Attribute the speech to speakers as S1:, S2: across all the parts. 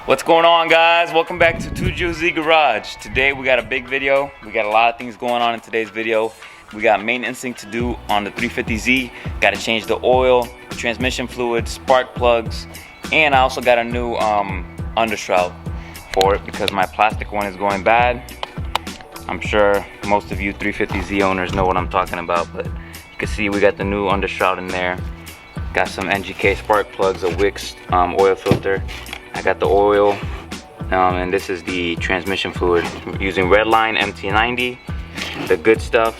S1: What's going on, guys? Welcome back to 2GZ Garage. Today we got a big video. We got a lot of things going on in today's video. We got maintenancing to do on the 350Z. Got to change the oil, transmission fluid, spark plugs, and I also got a new undershroud for it because my plastic one is going bad. I'm sure most of you 350Z owners know what I'm talking about, but you can see we got the new undershroud in there. Got some NGK spark plugs, a Wix oil filter. I got the oil, and this is the transmission fluid. I'm using Redline MT90, the good stuff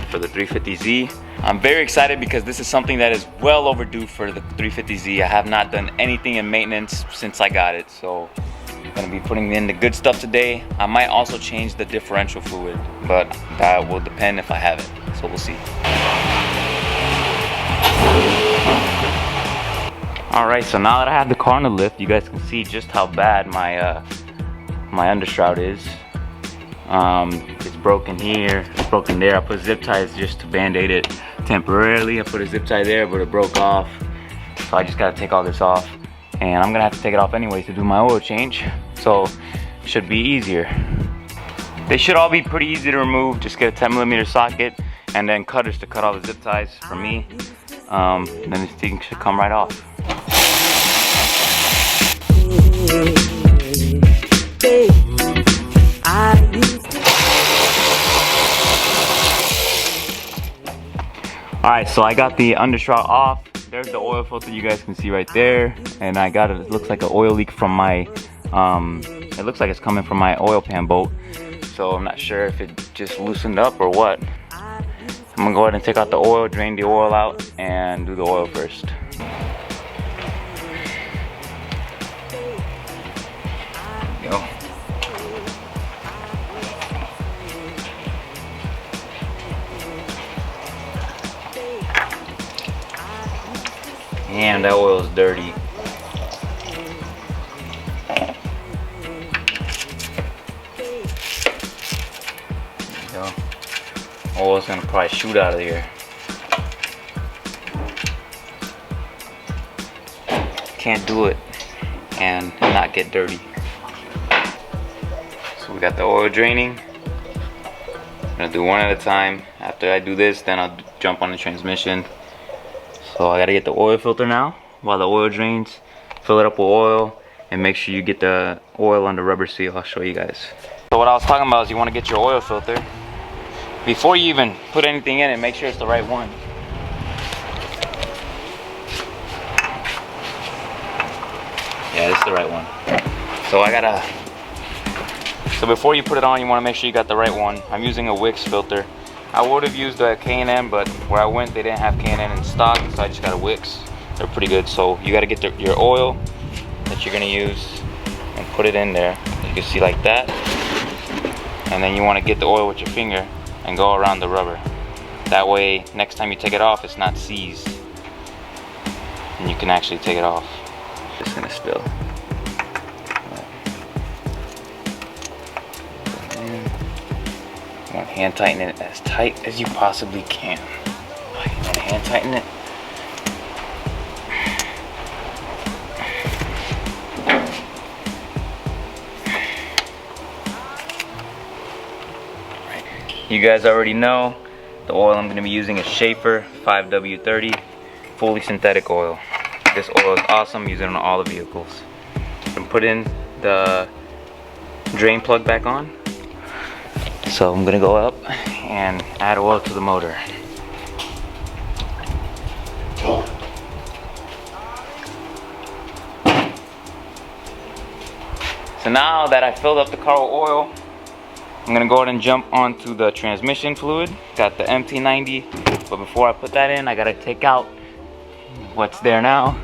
S1: for the 350Z. I'm very excited because this is something that is well overdue for the 350Z. I have not done anything in maintenance since I got it, so I'm gonna be putting in the good stuff today. I might also change the differential fluid, but that will depend if I have it, so we'll see. Alright, so now that I have the car on the lift, you guys can see just how bad my my undershroud is. It's broken here, it's broken there. I put zip ties just to band-aid it temporarily. I put a zip tie there, but it broke off. So I just gotta take all this off. And I'm gonna have to take it off anyways to do my oil change. So it should be easier. They should all be pretty easy to remove. Just get a 10mm socket and then cutters to cut all the zip ties for me. Then this thing should come right off. Alright, so I got the undershroud off. There's the oil filter you guys can see right there. And I got it looks like an oil leak from my, it looks like it's coming from my oil pan bolt. So I'm not sure if it just loosened up or what. I'm gonna go ahead and take out the oil, drain the oil out, and do the oil first. Go. Damn, that oil is dirty. There you go. Oil's gonna probably shoot out of here. Can't do it and not get dirty. So we got the oil draining. I'm gonna do one at a time. After I do this, then I'll jump on the transmission. So I gotta get the oil filter now while the oil drains. Fill it up with oil and make sure you get the oil on the rubber seal. I'll show you guys. So what I was talking about is you wanna get your oil filter. Before you even put anything in it, make sure it's the right one. Yeah, this is the right one. So before you put it on, you want to make sure you got the right one. I'm using a Wix filter. I would have used a K&M, but where I went, they didn't have K&M in stock, so I just got a Wix. They're pretty good. So you got to get your oil that you're going to use and put it in there. You can see like that. And then you want to get the oil with your finger and go around the rubber. That way, next time you take it off, it's not seized. And you can actually take it off. It's gonna spill. You want to hand tighten it as tight as you possibly can. You want to hand tighten it. You guys already know the oil I'm going to be using is Schaefer 5W30 fully synthetic oil. This oil is awesome, use it on all the vehicles. And put in the drain plug back on. So I'm going to go up and add oil to the motor. So now that I filled up the car with oil, I'm gonna go ahead and jump onto the transmission fluid. Got the MT90, but before I put that in, I gotta take out what's there now,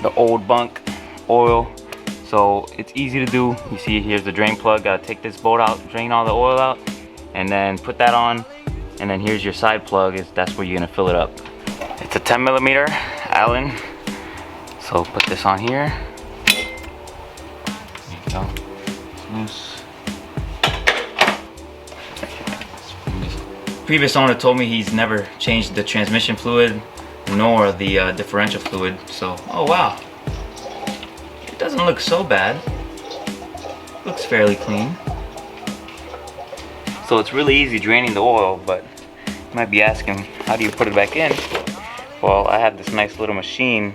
S1: the old bunk oil. So it's easy to do. You see, here's the drain plug. Gotta take this bolt out, drain all the oil out, and then put that on. And then here's your side plug. That's where you're gonna fill it up. It's a 10mm Allen. So put this on here. There you go. Loose. Previous owner told me he's never changed the transmission fluid nor the differential fluid. So, oh wow, it doesn't look so bad. Looks fairly clean. So it's really easy draining the oil, but you might be asking, how do you put it back in? Well, I have this nice little machine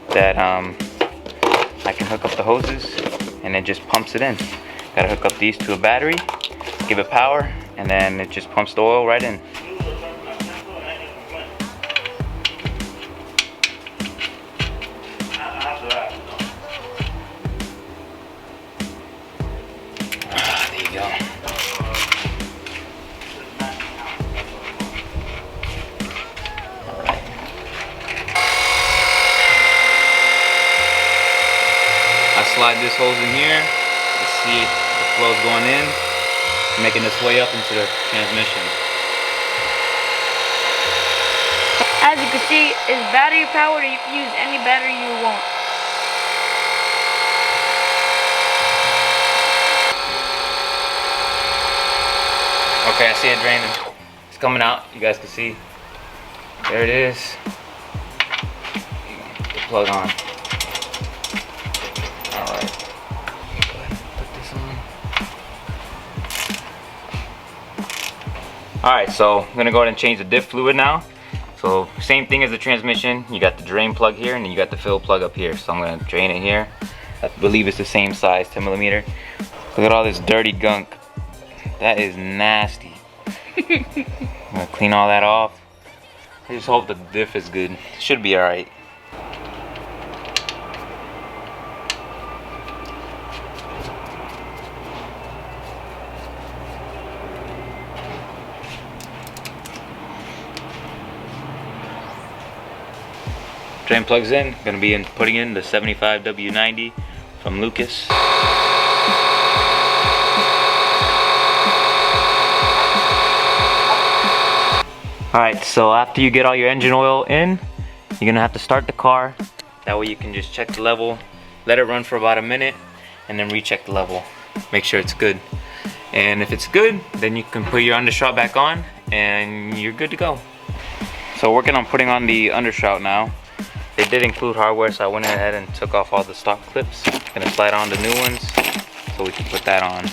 S1: that I can hook up the hoses and it just pumps it in. Gotta hook up these to a battery, give it power, and then it just pumps the oil right in. There you go. I slide this hose in here. You see the flow's going in, making its way up into the transmission.
S2: As you can see, it's battery powered. You can use any battery you want.
S1: Okay, I see it draining. It's coming out. You guys can see. There it is. Get the plug on. Alright. Go ahead and put this on. Alright, so I'm gonna go ahead and change the diff fluid now. So same thing as the transmission. You got the drain plug here and then you got the fill plug up here. So I'm gonna drain it here. I believe it's the same size, 10 millimeter. Look at all this dirty gunk. That is nasty. I'm gonna clean all that off. I just hope the diff is good. Should be alright. Drain plugs in. Gonna be putting in the 75W90 from Lucas. Alright, so after you get all your engine oil in, you're gonna have to start the car. That way you can just check the level, let it run for about a minute, and then recheck the level. Make sure it's good. And if it's good, then you can put your undershroud back on, and you're good to go. So working on putting on the undershroud now. They did include hardware, so I went ahead and took off all the stock clips. Gonna slide on the new ones, so we can put that on.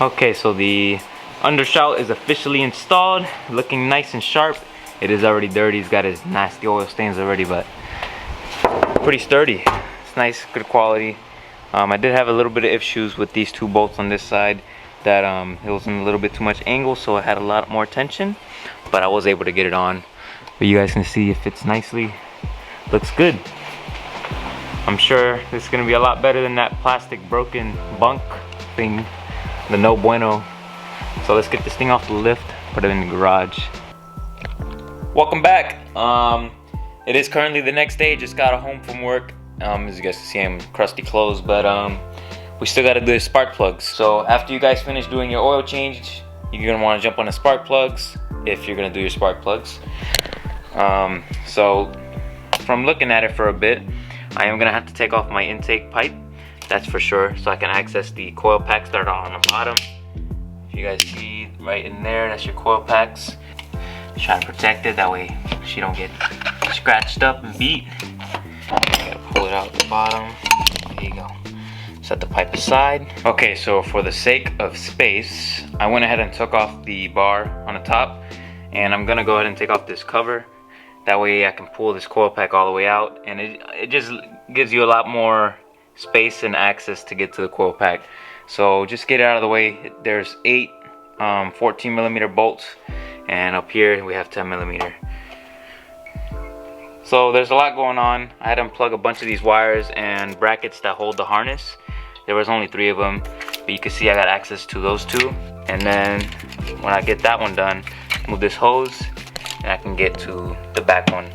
S1: Okay, so the undershroud is officially installed, looking nice and sharp. It is already dirty, it's got its nasty oil stains already, but pretty sturdy. It's nice, good quality. I did have a little bit of issues with these two bolts on this side, that it was in a little bit too much angle, so it had a lot more tension, but I was able to get it on. But you guys can see it fits nicely, looks good. I'm sure this is gonna be a lot better than that plastic broken bunk thing. The no bueno. So let's get this thing off the lift, put it in the garage. Welcome back. It is currently the next day, just got home from work. As you guys can see, I'm crusty clothes, but we still gotta do the spark plugs. So after you guys finish doing your oil change, you're gonna wanna jump on the spark plugs if you're gonna do your spark plugs. So from looking at it for a bit, I am gonna have to take off my intake pipe. That's for sure, so I can access the coil packs that are on the bottom. If you guys see right in there, that's your coil packs. Try to protect it, that way she don't get scratched up and beat. Gotta pull it out the bottom. There you go. Set the pipe aside. Okay, so for the sake of space, I went ahead and took off the bar on the top, and I'm gonna go ahead and take off this cover. That way I can pull this coil pack all the way out, and it just gives you a lot more space and access to get to the coil pack. So just get it out of the way. There's 8 14 millimeter bolts, and up here we have 10 millimeter. So there's a lot going on. I had to unplug a bunch of these wires and brackets that hold the harness. There was only 3 of them, but you can see I got access to those 2. And then when I get that one done, move this hose and I can get to the back one.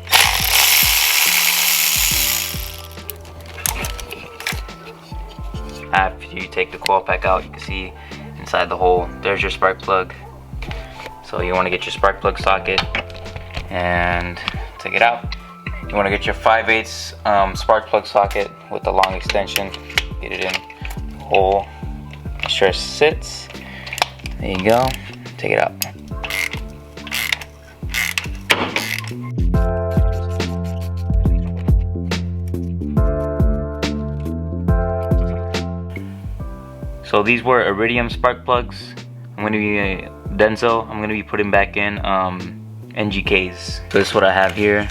S1: After you take the coil pack out, you can see inside the hole, there's your spark plug. So you want to get your spark plug socket and take it out. You want to get your 5/8 spark plug socket with the long extension. Get it in the hole. Make sure it sits. There you go. Take it out. So these were iridium spark plugs. I'm going to be Denso. I'm going to be putting back in NGKs. So this is what I have here.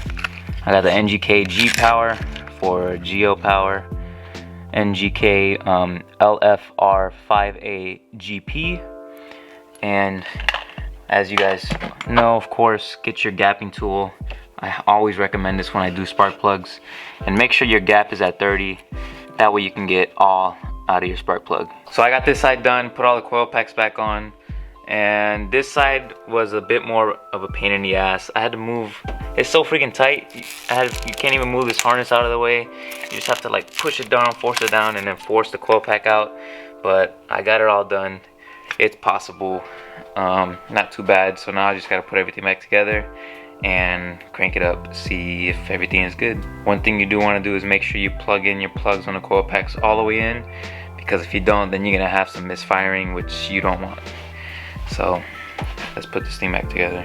S1: I got the NGK G power for Geo power, NGK LFR5A GP, and as you guys know, of course, get your gapping tool. I always recommend this when I do spark plugs, and make sure your gap is at 30. That way you can get all out of your spark plug. So I got this side done, put all the coil packs back on, and this side was a bit more of a pain in the ass. I had to move. It's so freaking tight. You can't even move this harness out of the way. You just have to like push it down, force it down, and then force the coil pack out. But I got it all done. It's possible. Not too bad. So now I just gotta put everything back together and crank it up, see if everything is good. One thing you do want to do is make sure you plug in your plugs on the coil packs all the way in, because if you don't, then you're gonna have some misfiring, which you don't want. So let's put this thing back together.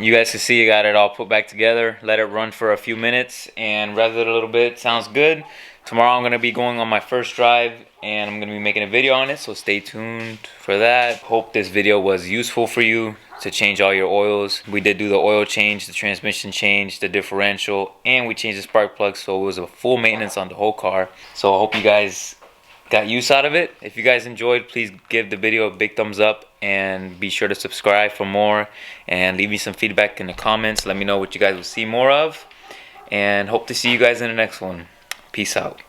S1: You guys can see I got it all put back together. Let it run for a few minutes and rev it a little bit. Sounds good. Tomorrow I'm going to be going on my first drive and I'm going to be making a video on it, so stay tuned for that. Hope this video was useful for you to change all your oils. We did do the oil change, the transmission change, the differential, and we changed the spark plug, so it was a full maintenance on the whole car. So I hope you guys got use out of it. If you guys enjoyed, please give the video a big thumbs up and be sure to subscribe for more and leave me some feedback in the comments. Let me know what you guys will see more of, and hope to see you guys in the next one. Peace out.